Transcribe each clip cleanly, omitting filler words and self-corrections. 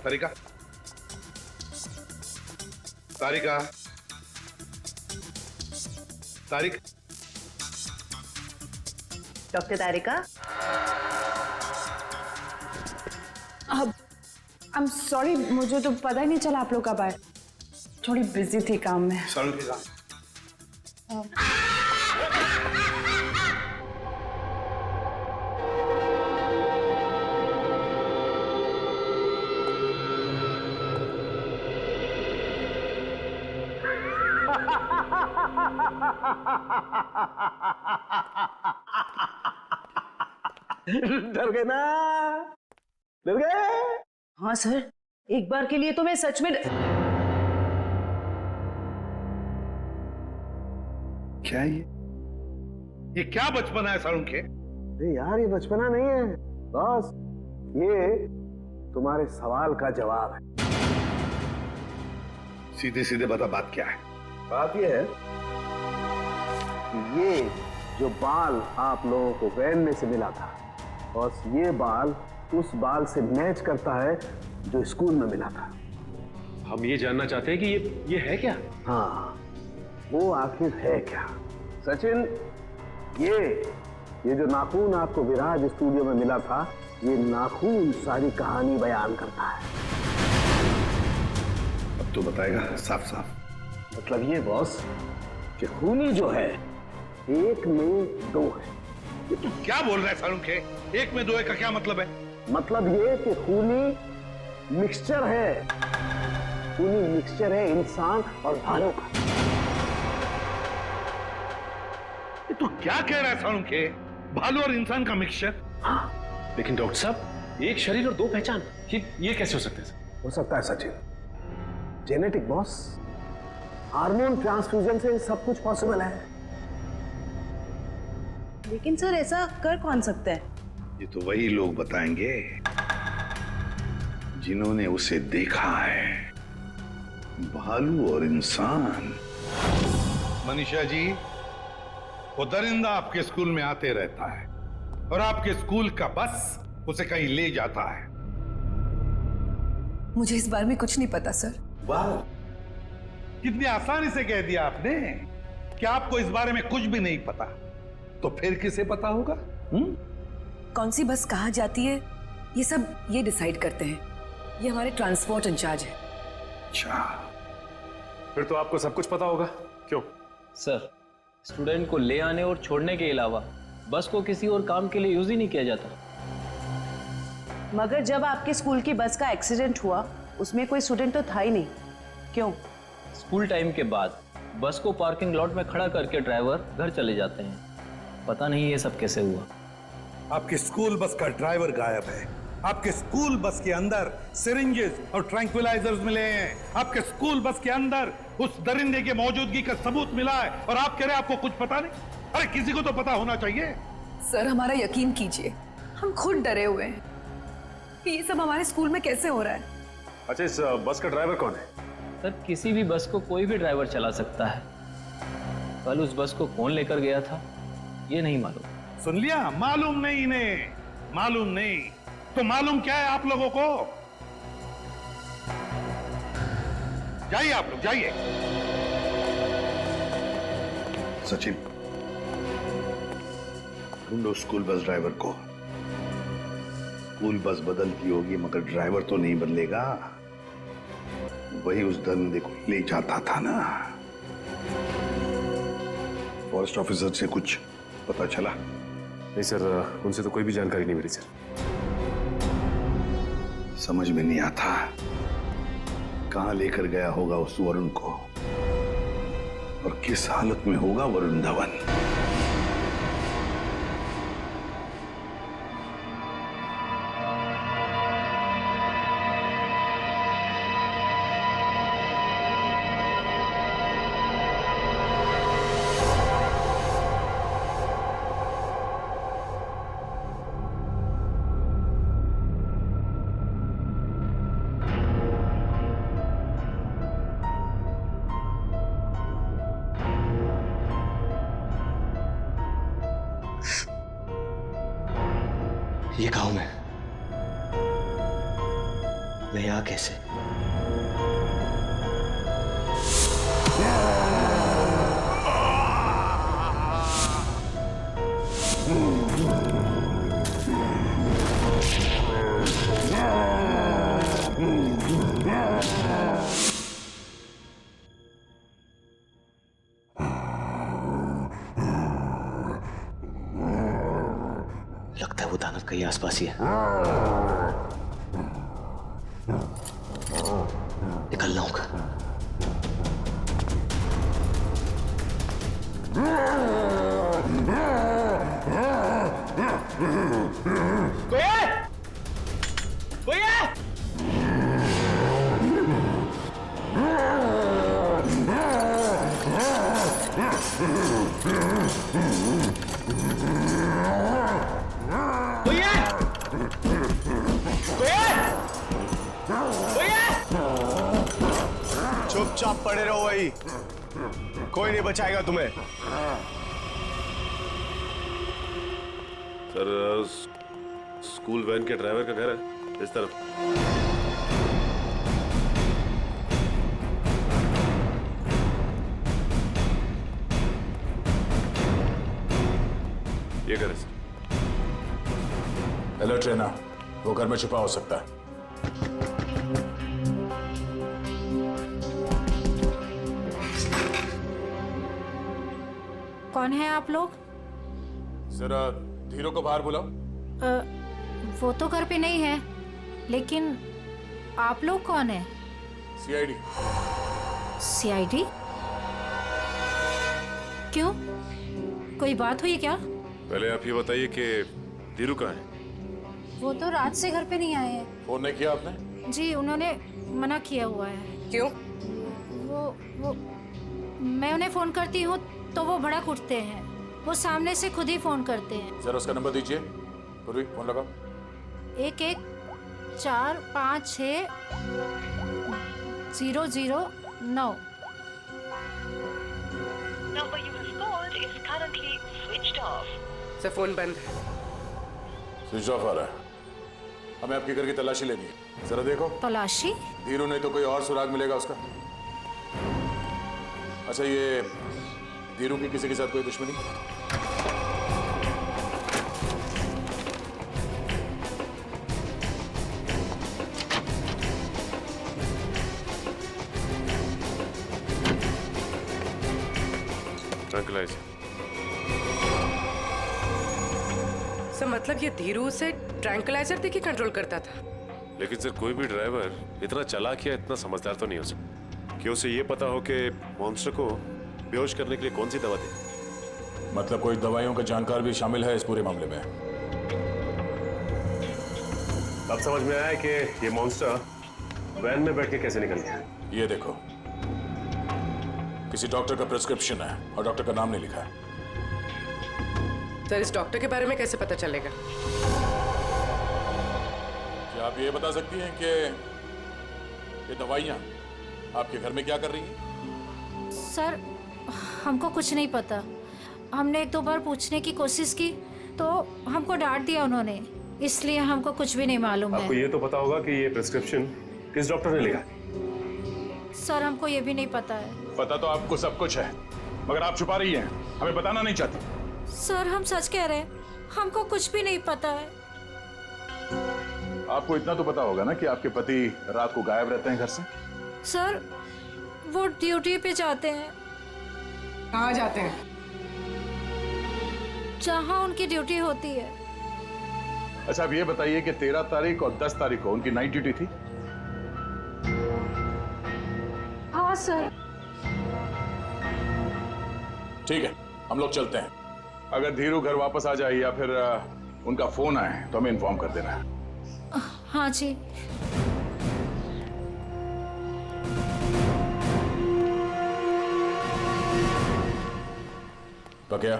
तारिका, तारिका, Tariq, doctor तारिका। अब I am sorry, मुझे तो पता ही नहीं चला आप लोग कब आए। थोड़ी बिजी थी काम में। सारुण के साथ। डर गए ना? डर गए? हाँ सर, एक बार के लिए तो मैं सच में। क्या ये क्या बचपना है सारुण के? अरे यार, ये बचपना नहीं है बॉस, ये तुम्हारे सवाल का जवाब है। सीधे सीधे बता, बात क्या है? बात ये है कि ये जो बाल आप लोगों को वैन में से मिला था, बॉस, ये बाल उस बाल से मैच करता है जो स्कूल में मिला था। हम ये जानना चाहते हैं कि ये है क्या? हाँ, वो आखिर है क्या? सचिन, ये जो नाखून आपको विराज स्टूडियो में मिला था, ये नाखून सारी कहानी बयान करता है। अब तो बताएगा साफ साफ। मतलब ये बॉस कि खूनी जो है एक में दो है। ये तू क्या बोल रहा है सारुण के? एक में दो है का क्या मतलब है? मतलब ये कि खूनी मिक्सचर है, खूनी मिक्सचर है इंसान और भालू का। ये तू क्या कह रहा है सारुण के? भालू और इंसान का मिक्सचर? हाँ, लेकिन डॉक्टर साहब, एक शरीर और दो पहचान, ये कैसे हो सकते हैं? हो सकता है Sachin, genetic boss, hormone transfusion से सब कुछ पॉसिबल है। लेकिन सर, ऐसा कर कौन सकता है? ये तो वही लोग बताएंगे जिन्होंने उसे देखा है, भालू और इंसान। मनीषा जी, वो दरिंदा आपके स्कूल में आते रहता है और आपके स्कूल का बस उसे कहीं ले जाता है। मुझे इस बारे में कुछ नहीं पता सर। वाह, कितनी आसानी से कह दिया आपने कि आपको इस बारे में कुछ भी नहीं पता। तो फिर किसे पता होगा? कौन सी बस कहाँ जाती है, ये सब ये डिसाइड करते हैं। ये हमारे ट्रांसपोर्ट इंचार्ज है। अच्छा, फिर तो आपको सब कुछ पता होगा। क्यों? सर, स्टूडेंट को ले आने और छोड़ने के अलावा बस को किसी और काम के लिए यूज ही नहीं किया जाता। मगर जब आपके स्कूल की बस का एक्सीडेंट हुआ, उसमें कोई स्टूडेंट तो था ही नहीं। क्यों? स्कूल टाइम के बाद बस को पार्किंग लॉट में खड़ा करके ड्राइवर घर चले जाते हैं। पता नहीं ये सब कैसे हुआ। आपके स्कूल बस का ड्राइवर गायब है। आपके स्कूल बस के अंदर सिरिंजेस और ट्रैंक्विलाइजर्स मिले हैं। आपके स्कूल बस के अंदर उस दरिंदे की मौजूदगी का सबूत मिला है और आप कह रहे हैं आपको कुछ पता नहीं? अरे किसी को तो पता होना चाहिए। सर, हमारा यकीन कीजिए, हम खुद डरे हुए हैं कि ये सब हमारे स्कूल में कैसे हो रहा है। अच्छा, इस बस का ड्राइवर कौन है? सर, किसी भी बस को कोई भी ड्राइवर चला सकता है। कल उस बस को कौन लेकर गया था ये नहीं मालूम। सुन लिया? मालूम नहीं इन्हें, मालूम नहीं। तो मालूम क्या है आप लोगों को? जाइए आप लोग, जाइए। सचिन, ढूंढो स्कूल बस ड्राइवर को। स्कूल बस बदलती होगी मगर ड्राइवर तो नहीं बदलेगा। वही उस दरिंदे को ले जाता था ना। फॉरेस्ट ऑफिसर से कुछ पता चला? नहीं सर, उनसे तो कोई भी जानकारी नहीं मिली सर। समझ में नहीं आता कहां लेकर गया होगा उस वरुण को और किस हालत में होगा वरुण धवन। ये गांव में मैं यहाँ कैसे? लगता है वो दानव कहीं आसपास ही है। निकलना होगा। कोई है? कोई है? कोई है? कोई है? कोई है? चुपचाप पड़े रहो वही, कोई नहीं बचाएगा तुम्हें। सर, स्कूल वैन के ड्राइवर का घर है इस तरफ। ये घर है सर। अलर्ट रहना, वो घर में छुपा हो सकता है। कौन है आप लोग? जरा धीरू को बाहर बुलाओ। वो तो घर पे नहीं है, लेकिन आप लोग कौन है? सीआईडी। सीआईडी? क्यों, कोई बात हुई क्या? पहले आप ये बताइए कि धीरू कहाँ है? वो तो रात से घर पे नहीं आए हैं। फोन नहीं किया आपने? जी, उन्होंने मना किया हुआ है। क्यों? वो मैं उन्हें फोन करती हूँ तो वो भड़क उठते हैं। वो सामने से खुद ही फोन करते हैं। जरा उसका नंबर दीजिए। पूर्वी, फोन लगाओ। 11456009। सर फोन बंद है। स्विच ऑफ आ रहा है। हमें आपके घर की तलाशी लेनी है। जरा देखो। तलाशी? धीरू नहीं तो कोई और सुराग मिलेगा उसका। अच्छा, ये धीरू की किसी के साथ कोई दुश्मनी? ट्रैंक्विलाइजर। सर मतलब ये धीरू से ट्रैंक्विलाइजर देके कंट्रोल करता था? लेकिन सर, कोई भी ड्राइवर इतना चालाक या इतना समझदार तो नहीं हो सकता कि उसे ये पता हो कि मॉन्स्टर को बेहोश करने के लिए कौन सी दवा दे। मतलब कोई दवाइयों का जानकार भी शामिल है इस पूरे मामले में। अब समझ में आया कि ये मॉन्स्टर वैन में बैठ के कैसे निकल गया। ये देखो, किसी डॉक्टर का प्रिस्क्रिप्शन है और डॉक्टर का नाम नहीं लिखा है। सर इस डॉक्टर के बारे में कैसे पता चलेगा? क्या आप ये बता सकती हैं कि ये दवाइयाँ आपके घर में क्या कर रही हैं? सर, हमको कुछ नहीं पता। हमने एक दो बार पूछने की कोशिश की तो हमको डांट दिया उन्होंने, इसलिए हमको कुछ भी नहीं मालूम आपको है। ये तो पता होगा कि ये प्रिस्क्रिप्शन किस डॉक्टर ने लिखा? सर हमको ये भी नहीं पता है। पता तो आपको सब कुछ है, मगर आप छुपा रही हैं, हमें बताना नहीं चाहती। सर हम सच कह रहे हैं, हमको कुछ भी नहीं पता है। आपको इतना तो पता होगा ना कि आपके पति रात को गायब रहते हैं घर से? सर वो ड्यूटी पे जाते हैं। कहाँ जाते हैं? जहाँ उनकी ड्यूटी होती है। अच्छा, अब ये बताइए कि 13 तारीख और 10 तारीख को उनकी नाइट ड्यूटी थी? हाँ सर। ठीक है, हम लोग चलते हैं। अगर धीरू घर वापस आ जाए या फिर उनका फोन आए तो हमें इन्फॉर्म कर देना है। हाँ जी। क्या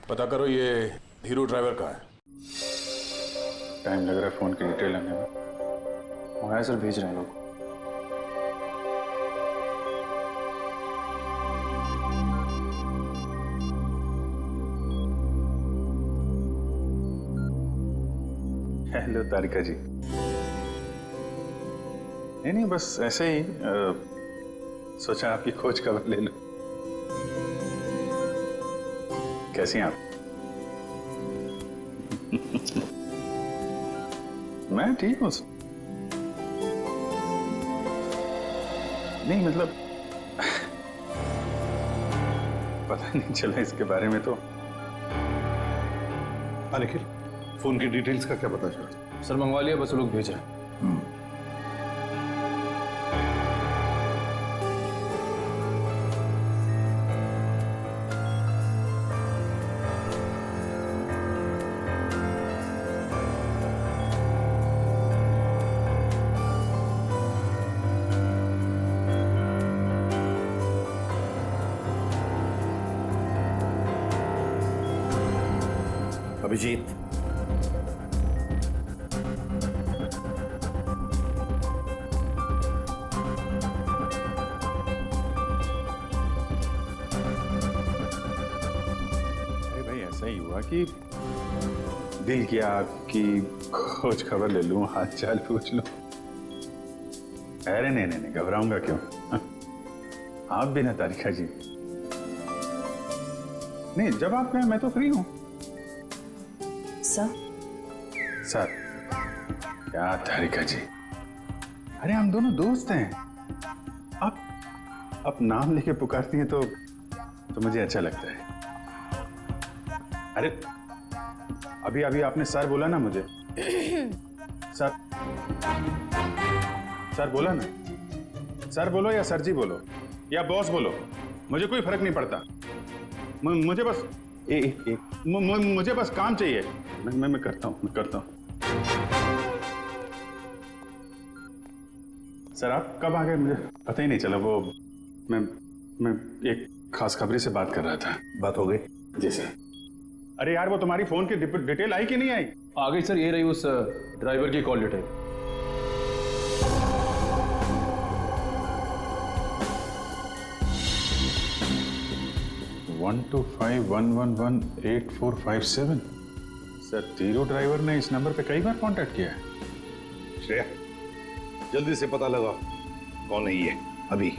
पता करो ये धीरू ड्राइवर का है। टाइम लग रहा है फोन की डिटेल लेने में। मंगाया सर, भेज रहे हैं लोग। हेलो तारिका जी। नहीं, बस ऐसे ही सोचा आपकी खोज खबर ले लो। कैसी हैं आप? मैं ठीक हूँ। नहीं मतलब पता नहीं चला इसके बारे में तो। निखिल, फोन की डिटेल्स का क्या पता चला? सर मंगवा लिया, बस वो लोग भेज रहे हैं। अभिजीत, अरे भाई, ऐसा ही हुआ कि दिल किया कि खोज खबर ले लूं, हाल चाल पूछ लूं। अरे नहीं, घबराऊंगा क्यों? आप भी ना तारिका जी। नहीं, जब आप कहें मैं तो फ्री हूं। सर क्या तारिका जी, अरे हम दोनों दोस्त हैं। आप नाम लेके पुकारती हैं तो मुझे अच्छा लगता है। अरे अभी आपने सर बोला ना मुझे। सर बोला ना। सर बोलो या सर जी बोलो या बॉस बोलो, मुझे कोई फर्क नहीं पड़ता। मुझे बस मुझे बस काम चाहिए। मैं करता हूँ। सर आप कब आ गए मुझे पता ही नहीं चला। वो मैं एक खास खबरी से बात कर रहा था। बात हो गई? जी सर। अरे यार, वो तुम्हारी फोन की डिटेल आई कि नहीं आई? आ गई सर, ये रही उस ड्राइवर की call detail. One 125111845 sir, Dhiru driver ने इस नंबर पे कई बार कांटेक्ट किया है। श्रेया, जल्दी से पता लगा कौन है ये अभी।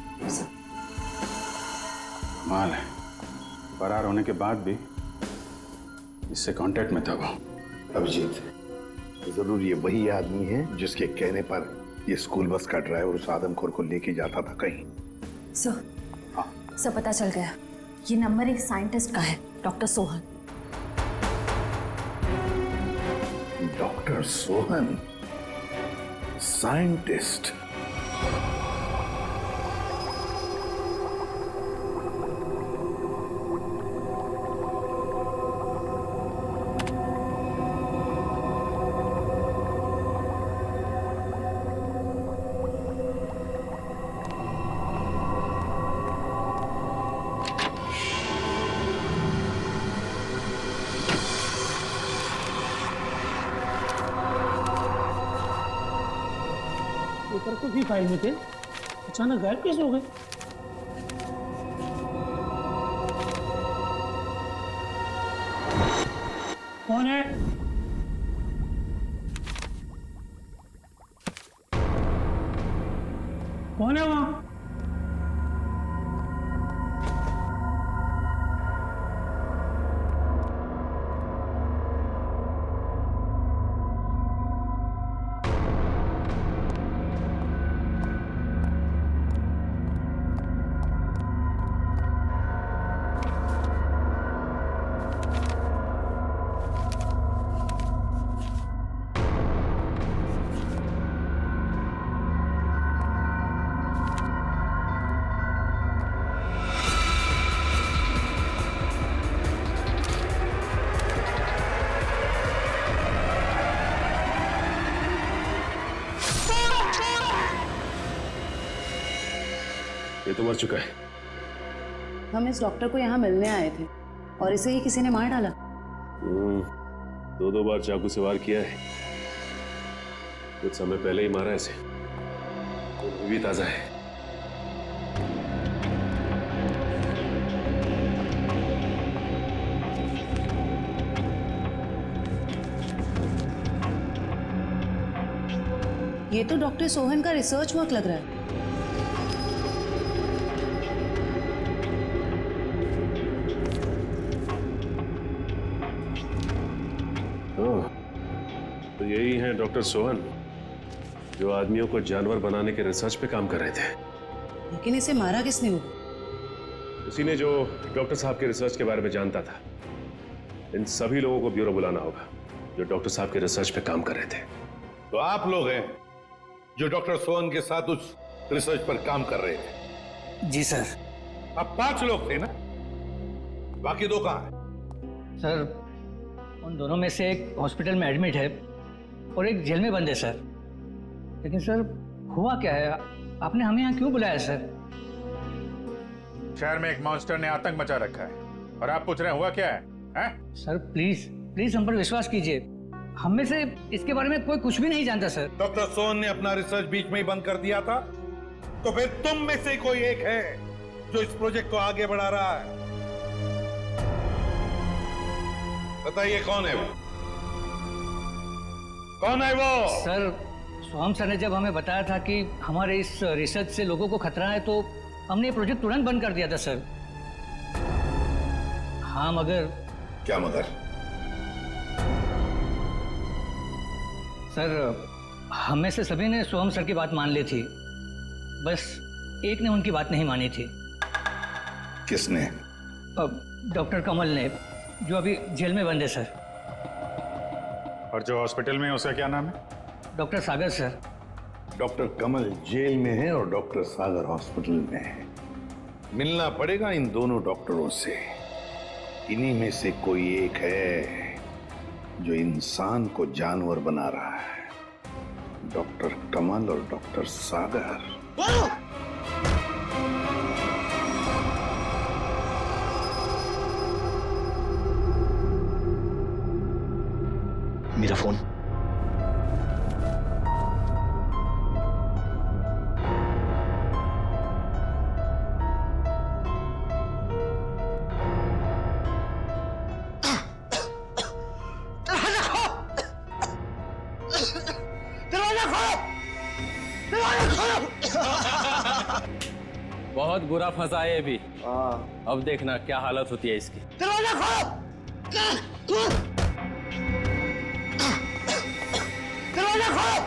कमाल है, फरार होने के बाद भी इससे कांटेक्ट में था वो। अभिजीत, जरूर ये वही आदमी है जिसके कहने पर ये स्कूल बस का ड्राइवर उस आदमखोर को लेके जाता था कहीं। सर पता चल गया, ये नंबर एक साइंटिस्ट का है, doctor Sohan. Doctor Sohan, scientist. Paper को भी फाइल में थे, अचानक गायब कैसे हो गए? कौन है? कौन है वहां? ये तो मर चुका है। हम इस डॉक्टर को यहाँ मिलने आए थे और इसे ही किसी ने मार डाला। 2 बार चाकू से वार किया है। कुछ समय पहले ही मारा इसे। खून भी ताजा है। ये तो डॉक्टर सोहन का रिसर्च वर्क लग रहा है। तो यही हैं डॉक्टर सोहन, जो आदमियों को जानवर बनाने के रिसर्च पे काम कर रहे थे। लेकिन इसे मारा किसने होगा? उसी ने जो डॉक्टर साहब के रिसर्च के बारे में जानता था। इन सभी लोगों को ब्यूरो बुलाना होगा जो डॉक्टर साहब के रिसर्च पे काम कर रहे थे। तो आप लोग हैं जो डॉक्टर सोहन के साथ उस रिसर्च पर काम कर रहे थे? जी सर। अब 5 लोग थे ना, बाकी 2 कहां हैं? सर उन दोनों में से एक हॉस्पिटल में एडमिट है और एक जेल में बंद है सर। लेकिन सर हुआ क्या है, आपने हमें यहाँ क्यों बुलाया सर? शहर में एक मॉन्स्टर ने आतंक मचा रखा है और आप पूछ रहे हैं हुआ क्या है, हैं? सर प्लीज प्लीज हम पर विश्वास कीजिए, हम में से इसके बारे में कोई कुछ भी नहीं जानता सर। डॉक्टर सोहन ने अपना रिसर्च बीच में ही बंद कर दिया था, तो फिर तुम में से कोई एक है जो इस प्रोजेक्ट को आगे बढ़ा रहा है। बताइए कौन है वो? कौन है वो? सर सोहम सर ने जब हमें बताया था कि हमारे इस रिसर्च से लोगों को खतरा है तो हमने ये प्रोजेक्ट तुरंत बंद कर दिया था सर। हाँ मगर। क्या मगर? सर हम में से सभी ने सोहम सर की बात मान ली थी, बस एक ने उनकी बात नहीं मानी थी। किसने? डॉक्टर कमल ने, जो अभी जेल में बंद है सर। और जो हॉस्पिटल में है उसका क्या नाम है? डॉक्टर सागर सर। डॉक्टर कमल जेल में है और डॉक्टर सागर हॉस्पिटल में है। मिलना पड़ेगा इन दोनों डॉक्टरों से। इन्हीं में से कोई एक है जो इंसान को जानवर बना रहा है। डॉक्टर कमल और डॉक्टर सागर। मेरा फोन। बहुत बुरा फंसा है अभी। अब देखना क्या हालत होती है इसकी। दरवाजा खोलो! दरवाजा खोलो!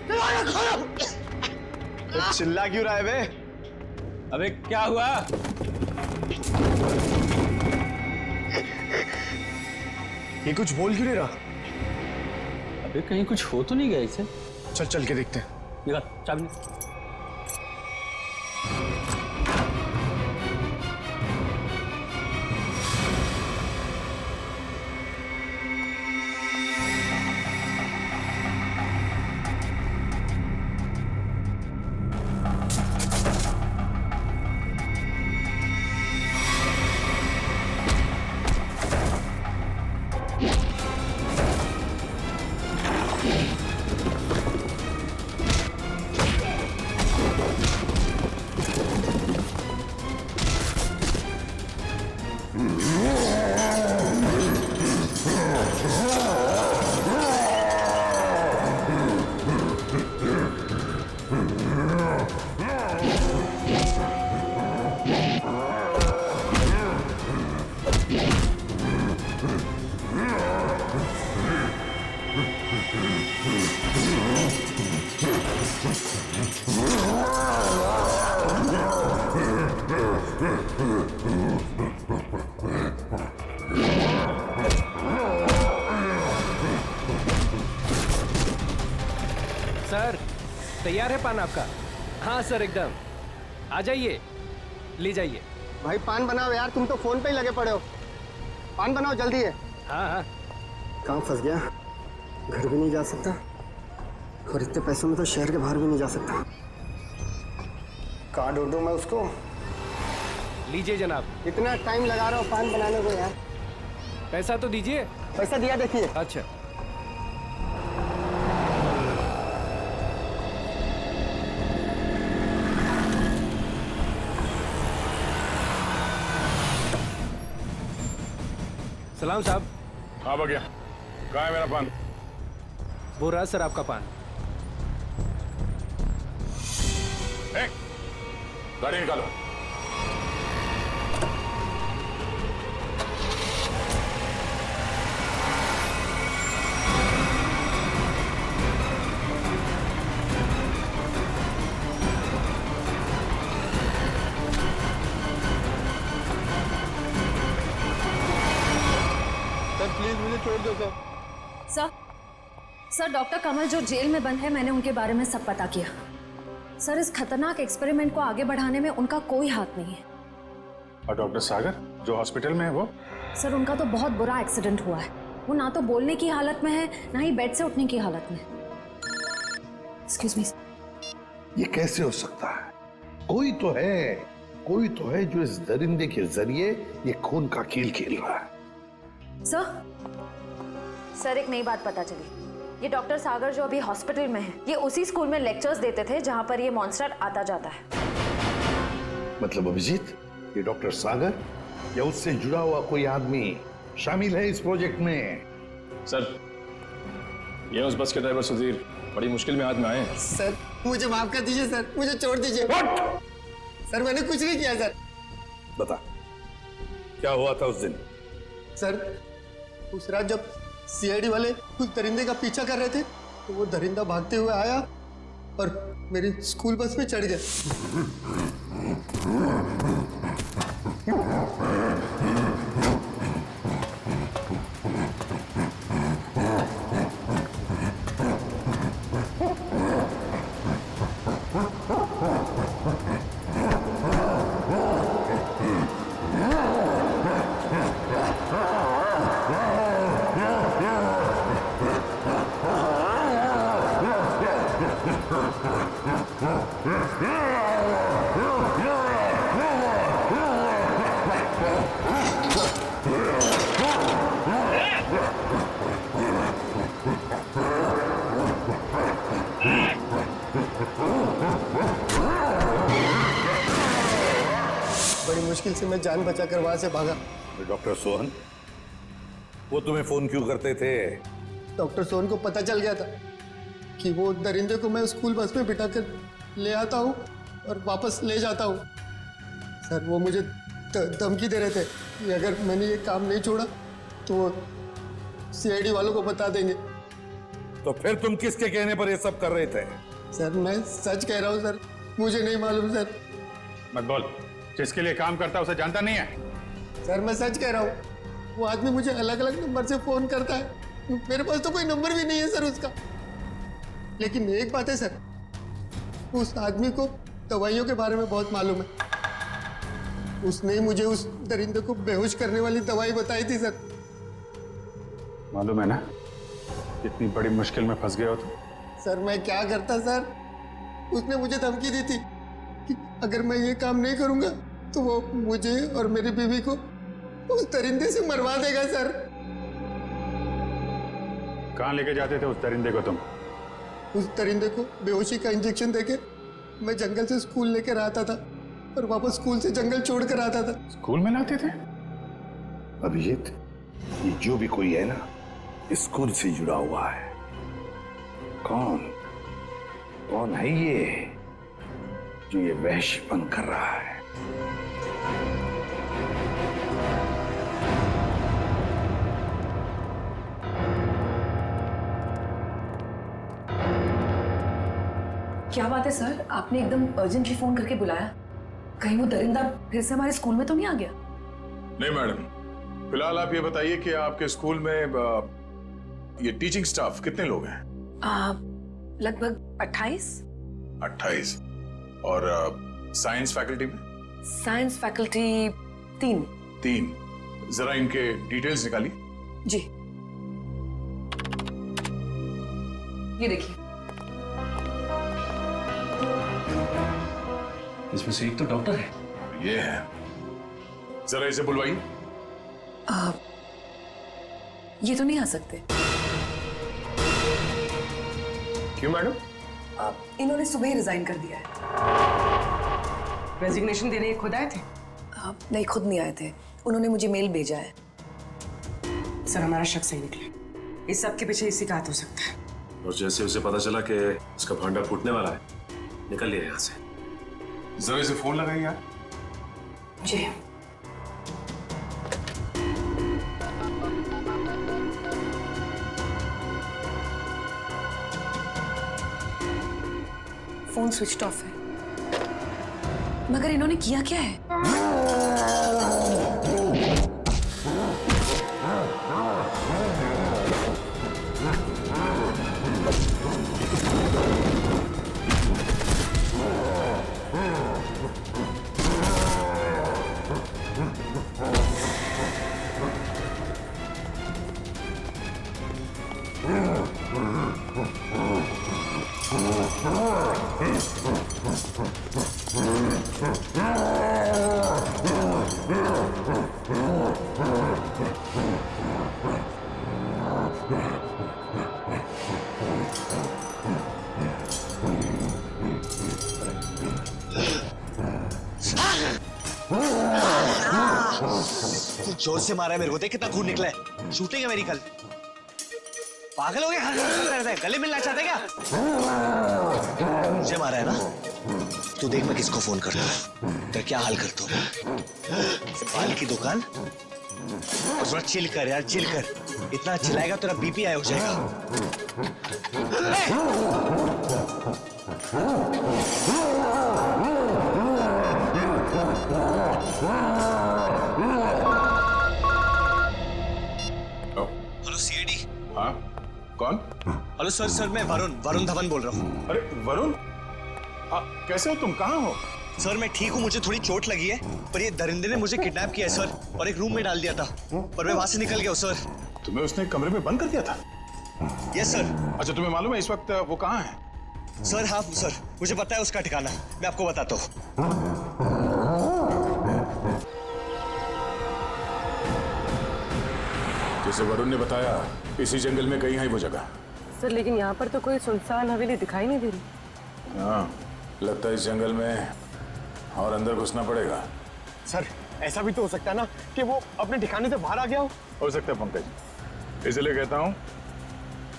दरवाजा खोलो! चिल्ला क्यों रहा है बे? अबे क्या हुआ? ये कुछ बोल क्यों नहीं रहा? अबे कहीं कुछ हो तो नहीं गया इसे? चल चल के देखते हैं। निकाल चाबी निकाल। सर तैयार है पान आपका? हाँ सर एकदम। आ जाइए, ले जाइए। भाई पान बनाओ यार, तुम तो फोन पे ही लगे पड़े हो। पान बनाओ जल्दी है। हाँ हाँ। कहाँ फंस गया? घर भी नहीं जा सकता और इतने पैसों में तो शहर के बाहर भी नहीं जा सकता। कहाँ ढूंढूं मैं उसको? लीजिए जनाब। इतना टाइम लगा रहा हूँ पान बनाने को यार। पैसा तो दीजिए। पैसा दिया देखिए। अच्छा। सलाम साहब। हाँ बगिया, कहाँ है मेरा पान? वो रहा सर आपका पान। गाड़ी निकालो। सर प्लीज मुझे छोड़ दो सर। सर डॉक्टर कमल जो जेल में बंद है, मैंने उनके बारे में सब पता किया। सर इस खतरनाक एक्सपेरिमेंट को आगे बढ़ाने में उनका कोई हाथ नहीं है। और डॉक्टर सागर जो हॉस्पिटल में है वो? सर उनका तो बहुत बुरा एक्सीडेंट हुआ है। वो ना तो बोलने की हालत में है, ना ही बेड से उठने की हालत में। Excuse me. ये कैसे हो सकता है? कोई तो है जो इस दरिंदे के जरिए ये खून का खेल खेल रहा है। सर एक नई बात पता चली। ये डॉक्टर सागर जो अभी हॉस्पिटल में है, ये उसी स्कूल में लेक्चर्स देते थे जहां पर ये मॉन्स्टर आता जाता है। मतलब अभिजीत, ये डॉक्टर सागर या उससे जुड़ा हुआ कोई आदमी शामिल है इस प्रोजेक्ट में? सर ये उस बस के ड्राइवर सुधीर बड़ी मुश्किल में हाथ में आए। सर मुझे माफ कर दीजिए सर, मुझे छोड़ दीजिए। सर मैंने कुछ नहीं किया सर। बता क्या हुआ था उस दिन? सर उस रात जब सीआईडी वाले उस दरिंदे का पीछा कर रहे थे तो वो दरिंदा भागते हुए आया और मेरी स्कूल बस में चढ़ गया। बड़ी मुश्किल से मैं जान बचाकर वहां से भागा। डॉक्टर सोहन वो तुम्हें फोन क्यों करते थे? डॉक्टर सोहन को पता चल गया था कि वो दरिंदे को मैं स्कूल बस में बिठाकर ले आता हूँ और वापस ले जाता हूँ। सर वो मुझे धमकी दे रहे थे कि अगर मैंने ये काम नहीं छोड़ा तो वो सीआईडी वालों को बता देंगे। तो फिर तुम किसके कहने पर ये सब कर रहे थे? सर मैं सच कह रहा हूँ सर, मुझे नहीं मालूम सर। मत बोल, जिसके लिए काम करता है उसे जानता नहीं है? सर मैं सच कह रहा हूँ, वो आदमी मुझे अलग अलग नंबर से फोन करता है। मेरे पास तो कोई नंबर भी नहीं है सर उसका। लेकिन एक बात है सर, उस आदमी को दवाइयों के बारे में बहुत मालूम है। उसने मुझे उस दरिंदे को बेहोश करने वाली दवाई बताई थी सर। मालूम है ना कितनी बड़ी मुश्किल में फंस गए हो तुम। सर मैं क्या करता सर, उसने मुझे धमकी दी थी कि अगर मैं ये काम नहीं करूंगा तो वो मुझे और मेरी बीवी को उस दरिंदे से मरवा देगा सर। कहाँ लेके जाते थे उस दरिंदे को तुम? उस दरिंदे को बेहोशी का इंजेक्शन देके मैं जंगल से स्कूल लेकर आता था और वापस स्कूल से जंगल छोड़ कर आता था। स्कूल में लाते थे? अभिजीत ये जो भी कोई है ना इस स्कूल से जुड़ा हुआ है। कौन है ये जो ये वहशीपन कर रहा है? क्या बात है सर, आपने एकदम अर्जेंटली फोन करके बुलाया? कहीं वो दरिंदा फिर से हमारे स्कूल में तो नहीं आ गया? नहीं मैडम, फिलहाल आप ये बताइए कि आपके स्कूल में ये टीचिंग स्टाफ कितने लोग हैं? लगभग 28। 28। और साइंस फैकल्टी में? Science faculty 3। जरा इनके डिटेल्स निकालिए। जी ये देखिए, इसमें से एक तो डॉक्टर है। ये है, जरा इसे बुलवाइए। ये तो नहीं आ सकते। क्यों मैडम? इन्होंने सुबह ही रिजाइन कर दिया है। रेजिग्नेशन देने खुद आए थे? नहीं, खुद नहीं आए थे, उन्होंने मुझे मेल भेजा है। सर हमारा शक सही निकले, इस सब के पीछे इसी का हाथ हो सकता है। और जैसे उसे पता चला कि उसका भांडा फूटने वाला है, निकल लिया यहाँ से। जरा इसे फोन लगाइए यार। जी। फोन स्विच ऑफ है। मगर इन्होंने किया क्या है? जोर से मारा है मेरे को, देख कितना खून निकला है। शूटिंग है मेरी कल। पागल हो गया? गले मिलना चाहते क्या? मुझे मारा है ना? तू देख मैं किसको फोन करता हूँ, तेरा क्या हाल करता हूँ। बाल की दुकान और थोड़ा चिल कर यार, चिल कर। इतना चिल्लाएगा तेरा बीपी हाई हो जाएगा। Hello CID. हाँ कौन? हेलो सर मैं वरुण धवन बोल रहा हूँ। अरे वरुण, कैसे हो तुम? कहाँ हो? सर मैं ठीक हूँ, मुझे थोड़ी चोट लगी है, पर ये दरिंदे ने मुझे किडनैप किया है सर, और एक रूम में डाल दिया था, पर मैं वहां से निकल गया हूँ सर। तुम्हें उसने कमरे में बंद कर दिया था? Yes sir. अच्छा तुम्हें मालूम है इस वक्त वो कहाँ है? सर हाँ सर, मुझे पता है उसका ठिकाना, मैं आपको बताता हूँ। जैसे वरुण ने बताया इसी जंगल में कहीं है वो जगह। सर लेकिन यहाँ पर तो कोई सुनसान हवेली दिखाई नहीं दे रही। हाँ लगता है इस जंगल में और अंदर घुसना पड़ेगा। सर ऐसा भी तो हो सकता है ना कि वो अपने ठिकाने से बाहर आ गया हो सकता है पंकज, इसलिए कहता हूँ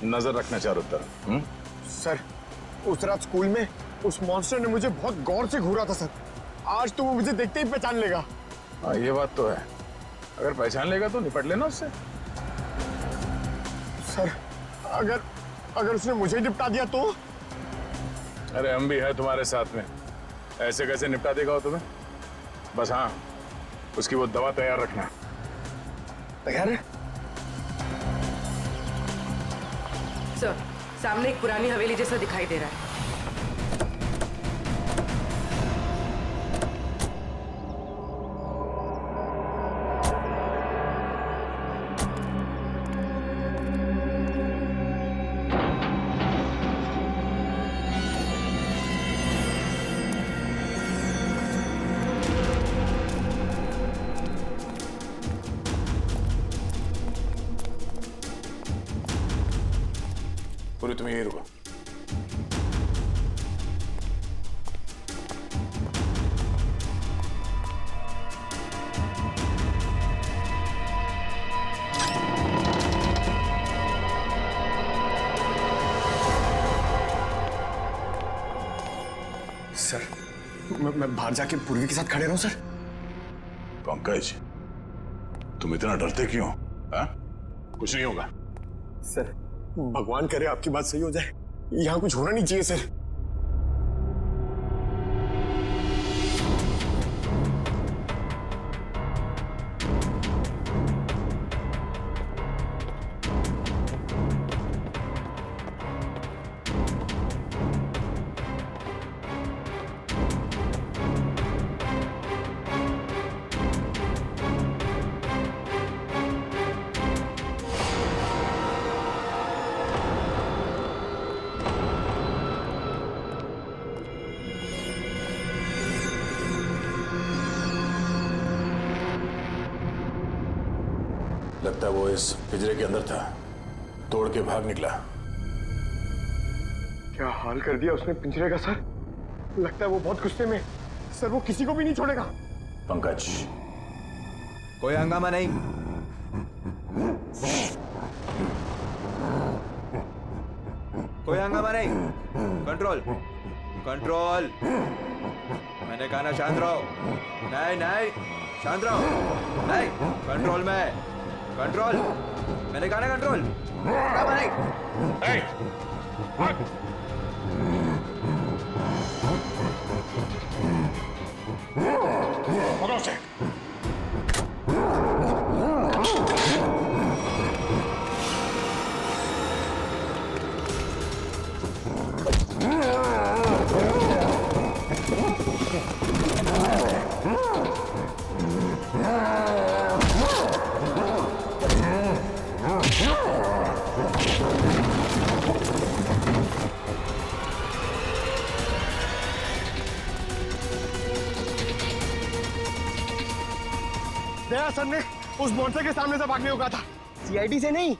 नजर रखना चारों तरफ। सर उस रात स्कूल में उस मॉन्स्टर ने मुझे बहुत गौर से घूरा था सर, आज तो वो मुझे देखते ही पहचान लेगा। हाँ ये बात तो है, अगर पहचान लेगा तो निपट लेना उससे। सर अगर उसने मुझे निपटा दिया तो? अरे हम भी हैं तुम्हारे साथ में, ऐसे कैसे निपटा देगा वो तुम्हें। बस हाँ उसकी वो दवा तैयार रखना। तैयार है सर, सामने एक पुरानी हवेली जैसा दिखाई दे रहा है। पूरी तुम यही रुको। सर मैं बाहर जाके पूर्वी के साथ खड़े रहूं सर? पंकज तुम इतना डरते क्यों? हाँ कुछ नहीं होगा। सर भगवान करे आपकी बात सही हो जाए, यहाँ कुछ होना नहीं चाहिए सर। लगता है वो इस पिंजरे के अंदर था, तोड़ के भाग निकला। क्या हाल कर दिया उसने पिंजरे का सर, लगता है वो बहुत गुस्से में सर, वो किसी को भी नहीं छोड़ेगा। पंकज कोई हंगामा नहीं, कोई हंगामा नहीं, कंट्रोल। कंट्रोल। मैंने कहा ना शांत रहो। नहीं नहीं, शांत रहो। नहीं, कंट्रोल में। कंट्रोल, मैंने कहा ना कंट्रोल। नहीं। पकड़ो से। दया सर ने उस मॉन्स्टर के सामने से भागने को कहा था, सीआईडी से नहीं।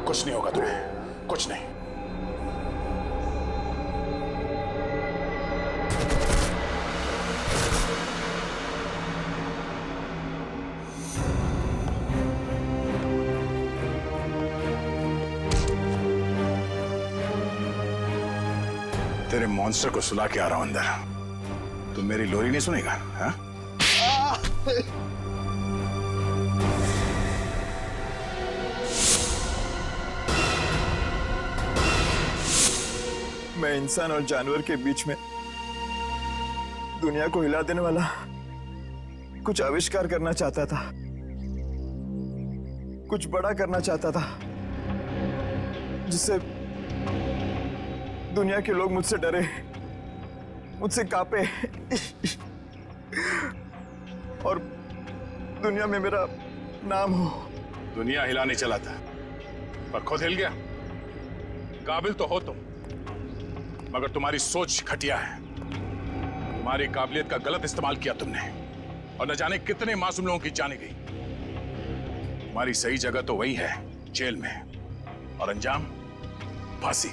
कुछ नहीं होगा तुम्हें, कुछ नहीं। तेरे मॉन्स्टर को सुला के आ रहा हूं अंदर। तुम मेरी लोरी नहीं सुनेगा? हाँ? मैं इंसान और जानवर के बीच में दुनिया को हिला देने वाला कुछ आविष्कार करना चाहता था, कुछ बड़ा करना चाहता था, जिससे दुनिया के लोग मुझसे डरे, मुझसे कांपे और दुनिया में मेरा नाम हो। दुनिया हिलाने चला था पर खुद हिल गया। काबिल तो हो तुम, मगर तुम्हारी सोच घटिया है। तुम्हारी काबिलियत का गलत इस्तेमाल किया तुमने और न जाने कितने मासूम लोगों की जाने गई। तुम्हारी सही जगह तो वही है, जेल में, और अंजाम फांसी।